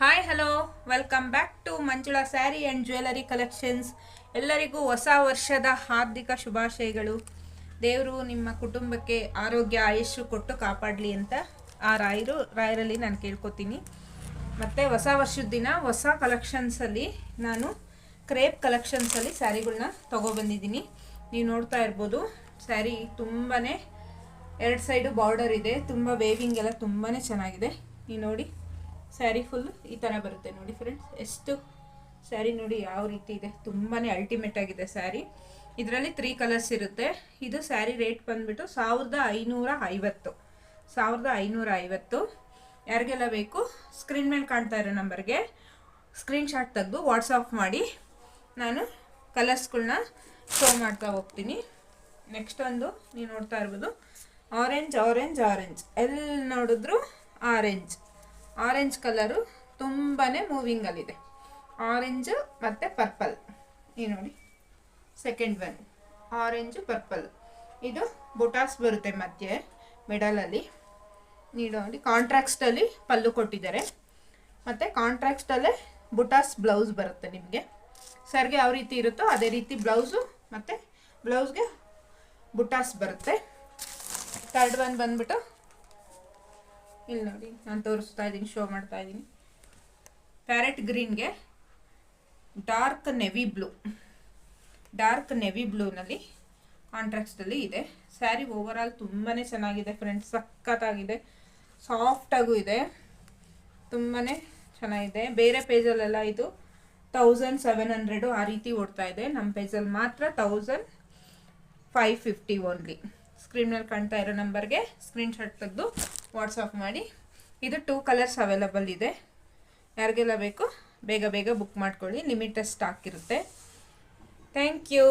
Hi hello welcome back to Manjula sari and jewellery collections. ಎಲ್ಲರಿಗೂ ಹೊಸ ವರ್ಷದ ಹಾರ್ದಿಕ ಶುಭಾಶಯಗಳು. ದೇವರು ನಿಮ್ಮ ಕುಟುಂಬಕ್ಕೆ ಆರೋಗ್ಯ ಆಯುಷ್ಯ ಕೊಟ್ಟು ಕಾಪಾಡಲಿ ಅಂತ ಆ ರಾಯರಲ್ಲಿ ನಾನು ಕೇಳ್ಕೊತೀನಿ. ಮತ್ತು ಹೊಸ ವರ್ಷದ ದಿನ ಹೊಸ ಕಲೆಕ್ಷನ್ಸಲ್ಲಿ ನಾನು ಕ್ರೇಪ್ ಕಲೆಕ್ಷನ್ಸಲ್ಲಿ ಸ್ಯಾರಿಗಳನ್ನ ತೊಗೊಬಂದಿದ್ದೀನಿ. ನೀವು ನೋಡ್ತಾ ಇರ್ಬೋದು, ಸ್ಯಾರಿ ತುಂಬಾ ಎರಡು ಸೈಡು ಬಾರ್ಡರ್ ಇದೆ, ತುಂಬ ವೇವಿಂಗ್ ಎಲ್ಲ ತುಂಬಾ ಚೆನ್ನಾಗಿದೆ. ನೀವು ನೋಡಿ, ಸ್ಯಾರಿ ಫುಲ್ ಈ ಥರ ಬರುತ್ತೆ ನೋಡಿ ಫ್ರೆಂಡ್ಸ್. ಎಷ್ಟು ಸ್ಯಾರಿ ನೋಡಿ ಯಾವ ರೀತಿ ಇದೆ, ತುಂಬಾ ಅಲ್ಟಿಮೇಟ್ ಆಗಿದೆ ಸ್ಯಾರಿ. ಇದರಲ್ಲಿ 3 ಕಲರ್ಸ್ ಇರುತ್ತೆ. ಇದು ಸ್ಯಾರಿ ರೇಟ್ ಬಂದುಬಿಟ್ಟು 1550. ಯಾರಿಗೆಲ್ಲ ಬೇಕು ಸ್ಕ್ರೀನ್ ಮೇಲೆ ಕಾಣ್ತಾ ಇರೋ ನಂಬರ್ಗೆ ಸ್ಕ್ರೀನ್ಶಾಟ್ ತೆಗೆದು ವಾಟ್ಸಪ್ ಮಾಡಿ ನಾನು ಕಲರ್ಸ್ಗಳನ್ನ ಶೋ ಮಾಡ್ತಾ ಹೋಗ್ತೀನಿ. ನೆಕ್ಸ್ಟ್ ಒಂದು ನೀವು ನೋಡ್ತಾ ಇರ್ಬೋದು, ಆರೆಂಜ್ ಎಲ್ಲಿ ನೋಡಿದ್ರು ಆರೆಂಜ್ ಕಲರು ತುಂಬಾ ಮೂವಿಂಗಲ್ಲಿದೆ. ಆರೆಂಜು ಮತ್ತು ಪರ್ಪಲ್. ಈ ನೋಡಿ ಸೆಕೆಂಡ್ ಒನ್ ಆರೆಂಜು ಪರ್ಪಲ್. ಇದು ಬುಟಾಸ್ ಬರುತ್ತೆ ಮಧ್ಯೆ ಮಿಡಲಲ್ಲಿ. ನೀವು ನೋಡಿ ಕಾಂಟ್ರಾಕ್ಸ್ಟಲ್ಲಿ ಪಲ್ಲು ಕೊಟ್ಟಿದ್ದಾರೆ, ಮತ್ತು ಕಾಂಟ್ರಾಕ್ಸ್ಟಲ್ಲೇ ಬುಟಾಸ್ ಬ್ಲೌಸ್ ಬರುತ್ತೆ. ನಿಮಗೆ ಸರ್ಗೆ ಯಾವ ರೀತಿ ಇರುತ್ತೋ ಅದೇ ರೀತಿ ಬ್ಲೌಸು ಮತ್ತು ಬ್ಲೌಸ್ಗೆ ಬುಟಾಸ್ ಬರುತ್ತೆ. ಥರ್ಡ್ ಒನ್ ಬಂದ್ಬಿಟ್ಟು ಇಲ್ಲಿ ನೋಡಿ, ನಾನು ತೋರಿಸ್ತಾ ಇದ್ದೀನಿ, ಶೋ ಮಾಡ್ತಾ ಇದ್ದೀನಿ. ಪ್ಯಾರೆಟ್ ಗ್ರೀನ್ಗೆ ಡಾರ್ಕ್ ನೆವಿ ಬ್ಲೂನಲ್ಲಿ ಕಾಂಟ್ರಾಕ್ಸ್ಟಲ್ಲಿ ಇದೆ. ಸ್ಯಾರಿ ಓವರಾಲ್ ತುಂಬಾ ಚೆನ್ನಾಗಿದೆ ಫ್ರೆಂಡ್ಸ್, ಸಖತ್ತಾಗಿದೆ, ಸಾಫ್ಟಾಗೂ ಇದೆ, ತುಂಬಾ ಚೆನ್ನಾಗಿದೆ. ಬೇರೆ ಪೇಜಲ್ಲೆಲ್ಲ ಇದು 1700 ಆ ರೀತಿ ಓಡ್ತಾ ಇದೆ. ನಮ್ಮ ಪೇಜಲ್ಲಿ ಮಾತ್ರ 1550 ಓನ್ಲಿ. ಸ್ಕ್ರೀನಲ್ಲಿ ಕಾಣ್ತಾ ಇರೋ ನಂಬರ್ಗೆ ಸ್ಕ್ರೀನ್ಶಾಟ್ ತೆಗೆದು ವಾಟ್ಸಪ್ ಮಾಡಿ. ಇದು 2 ಕಲರ್ಸ್ ಅವೈಲಬಲ್ ಇದೆ. ಯಾರಿಗೆಲ್ಲ ಬೇಕು ಬೇಗ ಬುಕ್ ಮಾಡ್ಕೊಳ್ಳಿ, ಲಿಮಿಟೆಡ್ ಸ್ಟಾಕ್ ಇರುತ್ತೆ. Thank you.